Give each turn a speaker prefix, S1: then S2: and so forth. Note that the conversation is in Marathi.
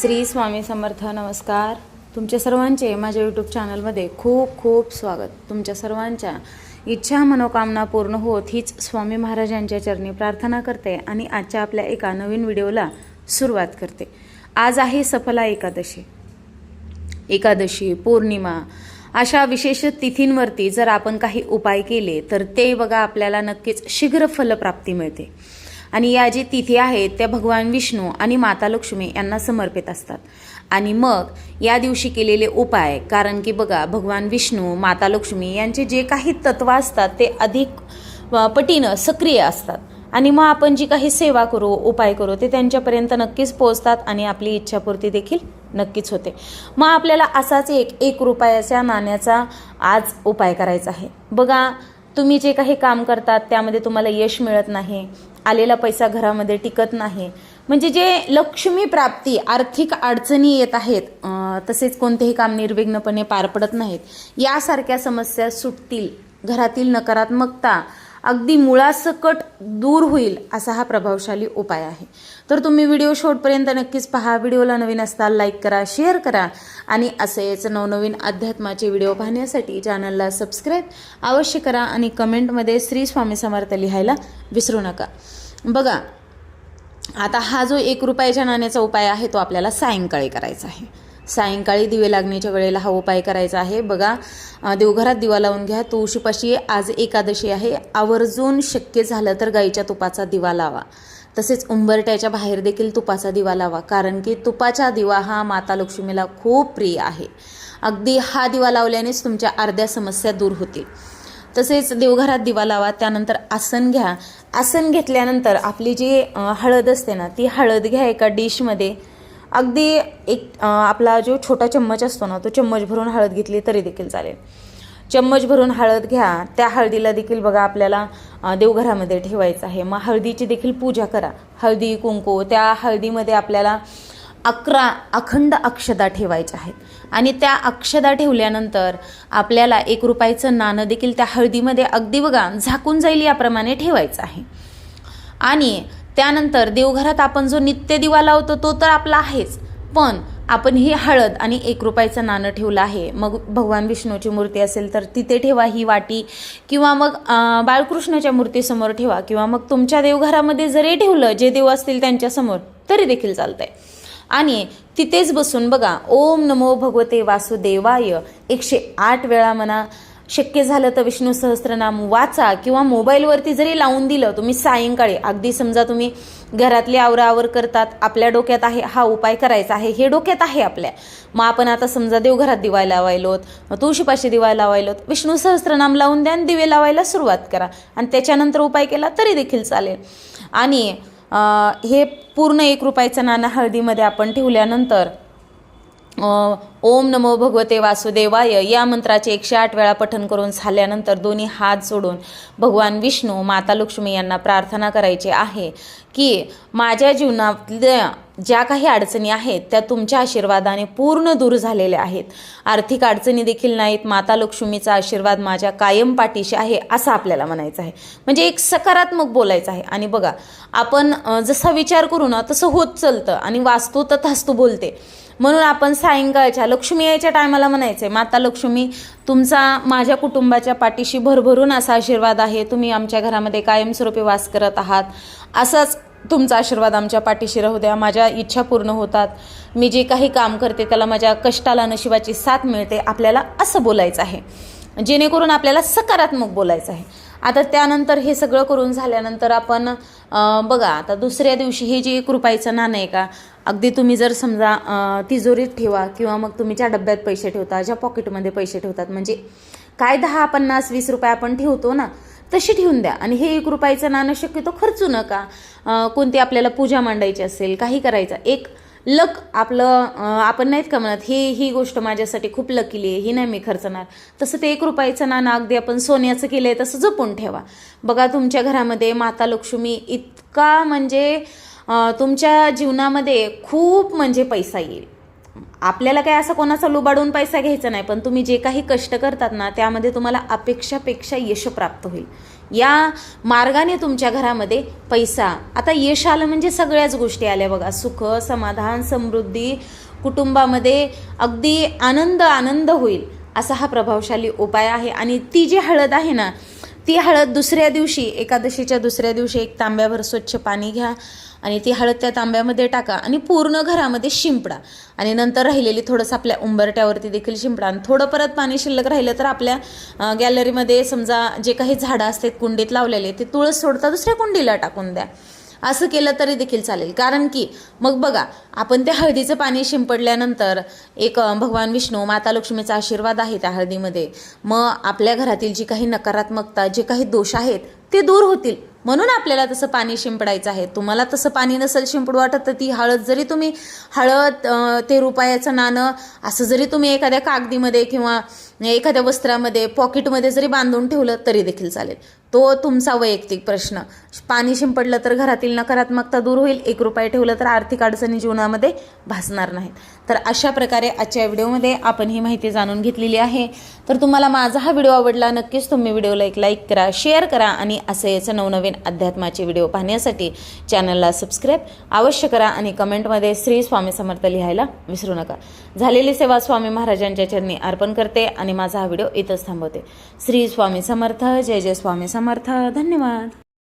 S1: श्री स्वामी समर्थ. नमस्कार. तुमच्या सर्वांचे माझ्या यूट्यूब चॅनलमध्ये खूप खूप स्वागत. तुमच्या सर्वांच्या इच्छा मनोकामना पूर्ण होत हीच स्वामी महाराजांच्या चरणी प्रार्थना करते आणि आजच्या आपल्या एका नवीन व्हिडिओला सुरुवात करते. आज आहे सफला एकादशी पौर्णिमा. अशा विशेष तिथींवरती जर आपण काही उपाय केले तर ते बघा आपल्याला नक्कीच शीघ्र फलप्राप्ती मिळते. आणि या जी तिथी आहेत त्या भगवान विष्णू आणि माता लक्ष्मी यांना समर्पित असतात. आणि मग या दिवशी केलेले उपाय, कारण की बघा भगवान विष्णू माता लक्ष्मी यांचे जे काही तत्व असतात ते अधिक पटीनं सक्रिय असतात. आणि मग आपण जी काही सेवा करू उपाय करू ते त्यांच्यापर्यंत नक्कीच पोहोचतात आणि आपली इच्छापूर्ती देखील नक्कीच होते. मग आपल्याला असाच एक रुपयाच्या नाण्याचा आज उपाय करायचा आहे. बघा तुम्ही जे काही काम करतात त्यामध्ये तुम्हाला यश मिळत नाही, आलेला पैसा घरामध्ये टिकत नाही, म्हणजे जे लक्ष्मी प्राप्ती आर्थिक अडचणी येत आहेत, तसेच कोणतेही काम निर्विघ्नपणे पार पडत नाहीत, यासारख्या समस्या सुटतील. घरातील नकारात्मकता अगदी मुळासकट दूर होईल असा हा प्रभावशाली उपाय आहे. तर तुम्ही व्हिडिओ शेवटपर्यंत नक्कीच पहा. व्हिडिओला नवीन असताल लाईक करा, शेअर करा आणि असेच नवनवीन अध्यात्माचे व्हिडिओ पाहण्यासाठी चॅनलला सबस्क्राईब अवश्य करा आणि कमेंटमध्ये श्री स्वामी समर्थ लिहायला विसरू नका. बघा आता हा जो 1 रुपयाच्या नाण्याचा उपाय आहे तो आपल्याला सायंकाळी करायचा आहे. सायंकाळी दिवे लागण्याच्या वेळेला हा उपाय करायचा आहे. बघा देवघरात दिवा लावून घ्या. तुळशीपाशी आज एकादशी आहे. आवर्जून शक्य झालं तर गाईच्या तुपाचा दिवा लावा. तसेच उंबरट्याच्या बाहेर देखील तुपाचा दिवा लावा, कारण की तुपाचा दिवा हा माता लक्ष्मीला खूप प्रिय आहे. अगदी हा दिवा लावल्यानेच तुमच्या अर्ध्या समस्या दूर होतील. तसेच देवघरात दिवा लावा. त्यानंतर आसन घ्या. आसन घेतल्यानंतर आपली जी हळद असते ना, ती हळद घ्या एका डिशमध्ये. अगदी आपला जो छोटा चम्मच असतो ना, तो चम्मच भरून हळद घेतली तरी देखील चालेल. चम्मच भरून हळद घ्या. त्या हळदीला देखील बघा आपल्याला देवघरामध्ये ठेवायचं आहे. मग हळदीची देखील पूजा करा. हळदी कुंकू, त्या हळदीमध्ये आपल्याला 11 अखंड अक्षदा ठेवायच्या आहेत. आणि त्या अक्षदा ठेवल्यानंतर आपल्याला 1 रुपयाचं नाणं देखील त्या हळदीमध्ये अगदी बघा झाकून जाईल याप्रमाणे ठेवायचं आहे. आणि त्यानंतर देवघरात आपण जो नित्य दिवा लावतो तो तर आपला आहेच, पण आपण ही हळद आणि 1 रुपयाचं नाणं ठेवलं आहे. मग भगवान विष्णूची मूर्ती असेल तर तिथे ठेवा ही वाटी, किंवा मग बाळकृष्णाच्या मूर्तीसमोर ठेवा, किंवा मग तुमच्या देवघरामध्ये जरी ठेवलं जे देव असतील त्यांच्यासमोर तरी देखील चालतंय. आणि तिथेच बसून बघा ओम नमो भगवते वासुदेवाय 108 वेळा म्हणा. शक्य झालं तर विष्णू सहस्त्रनाम वाचा, किंवा मोबाईलवरती जरी लावून दिलं तुम्ही सायंकाळी. अगदी समजा तुम्ही घरातली आवराआवर करतात, आपल्या डोक्यात आहे हा उपाय करायचा आहे, हे डोक्यात आहे आपल्या. मग आपण आता समजा देवघरात दिवा लावायलोत, तुळशीपाशी दिवा लावायलोत, विष्णू सहस्त्रनाम लावून द्या आणि दिवे लावायला सुरुवात करा आणि त्याच्यानंतर उपाय केला तरी देखील चालेल. आणि हे पूर्ण 1 रुपयाचं नाणं हळदीमध्ये आपण ठेवल्यानंतर ओम नमो भगवते वासुदेवाय या मंत्राचे 108 वेळा पठण करून झाल्यानंतर दोन्ही हात जोडून भगवान विष्णू माता लक्ष्मी यांना प्रार्थना करायची आहे की माझ्या जीवनातल्या ज्या काही अडचणी आहेत त्या तुमच्या आशीर्वादाने पूर्ण दूर झालेल्या आहेत. आर्थिक अडचणी देखील नाहीत. माता लक्ष्मीचा आशीर्वाद माझ्या कायम पाठीशी आहे असं आपल्याला म्हणायचं आहे. म्हणजे एक सकारात्मक बोलायचं आहे. आणि बघा आपण जसा विचार करू ना तसं होत चालतं आणि वास्तू तथास्तू बोलते. म्हणून आपण सायंकाळच्या लक्ष्मी यायच्या टायमाला म्हणायचं आहे, माता लक्ष्मी तुमचा माझ्या कुटुंबाच्या पाठीशी भरभरून असा आशीर्वाद आहे. तुम्ही आमच्या घरामध्ये कायमस्वरूपी वास करत आहात. असाच तुमचा आशीर्वाद आमच्या पाठीशी राहू द्या. माझ्या इच्छा पूर्ण होतात. मी जे काही काम करते त्याला माझ्या कष्टाला नशिबाची साथ मिळते. आपल्याला असं बोलायचं आहे, जेणेकरून आपल्याला सकारात्मक बोलायचं आहे. आता त्यानंतर हे सगळं करून झाल्यानंतर आपण बघा आता दुसऱ्या दिवशी हे जे 1 रुपयाचं नाणं आहे का, अगदी तुम्ही जर समजा तिजोरीत ठेवा, किंवा मग तुम्हीच्या डब्यात पैसे ठेवता, ज्या पॉकेटमध्ये पैसे ठेवतात, म्हणजे काय 10, 50, 20 रुपये आपण ठेवतो ना तशी ठेवून द्या. आणि हे 1 रुपयाचं नाणं शक्यतो खर्चू नका. कोणती आपल्याला पूजा मांडायची असेल, काही करायचं, एक लक आपलं आपण नाहीत का म्हणत ही गोष्ट माझ्यासाठी खूप लकीली आहे, ही नाही मी खर्चणार, तसं ते 1 रुपयाचं नाणं अगदी आपण सोन्याचं केलं आहे तसं जपून ठेवा. बघा तुमच्या घरामध्ये माता लक्ष्मी इतका म्हणजे तुमच्या जीवनामध्ये खूप म्हणजे पैसा येईल. आपल्याला काय असं कोणाचा लुबाडून पैसा घ्यायचा नाही, पण तुम्ही जे काही कष्ट करतात ना त्यामध्ये तुम्हाला अपेक्षापेक्षा यश प्राप्त होईल. या मार्गाने तुमच्या घरामध्ये पैसा, आता यश आलं म्हणजे सगळ्याच गोष्टी आल्या बघा, सुख, समाधान, समृद्धी, कुटुंबामध्ये अगदी आनंद होईल असा हा प्रभावशाली उपाय आहे. आणि ती जी हळद आहे ना, ती हळद दुसऱ्या दिवशी, एकादशीच्या दुसऱ्या दिवशी एक तांब्याभर स्वच्छ पाणी घ्या आणि ती हळद त्या तांब्यामध्ये टाका आणि पूर्ण घरामध्ये शिंपडा. आणि नंतर राहिलेली थोडंसं आपल्या उंबरट्यावरती देखील शिंपडा. आणि थोडं परत पाणी शिल्लक राहिलं तर आपल्या गॅलरीमध्ये समजा जे काही झाडं असतात कुंडीत लावलेले, ते तुळस सोडता दुसऱ्या कुंडीला टाकून द्या. असं केलं तरी देखील चालेल. कारण की मग बघा, आपण त्या हळदीचं पाणी शिंपडल्यानंतर एक भगवान विष्णू, माता लक्ष्मीचा आशीर्वाद आहे त्या हळदीमध्ये. मग आपल्या घरातील जी काही नकारात्मकता, जे काही दोष आहेत ते दूर होतील. म्हणून आपल्याला तसं पाणी शिंपडायचं आहे. तुम्हाला तसं पाणी नसेल शिंपडू वाटत तर ती हळद जरी तुम्ही, हळद ते रुपयाचं नाणं असं जरी तुम्ही एखाद्या कागदीमध्ये किंवा एखाद्या वस्त्रामध्ये पॉकेटमध्ये जरी बांधून ठेवलं तरी देखील चालेल. तो तुमचा वैयक्तिक प्रश्न. पाणी शिंपडलं तर घरातील नकारात्मकता दूर होईल, 1 रुपया ठेवलं तर आर्थिक अडचणी जीवनामध्ये भासणार नाहीत. तर अशा प्रकारे आजच्या व्हिडिओमध्ये आपण ही माहिती जाणून घेतलेली आहे. तर तुम्हाला माझा हा व्हिडिओ आवडला, नक्कीच तुम्ही व्हिडिओला एक लाईक करा, शेअर करा आणि असे याचं नवनवीन अध्यात्माचे व्हिडिओ पाहण्यासाठी चॅनलला सबस्क्राईब अवश्य करा आणि कमेंटमध्ये श्री स्वामी समर्थ लिहायला विसरू नका. झालेली सेवा स्वामी महाराजांच्या चरणी अर्पण करते आणि माझा हा व्हिडिओ इथंच थांबवते. श्री स्वामी समर्थ. जय जय स्वामी समर्थ. धन्यवाद.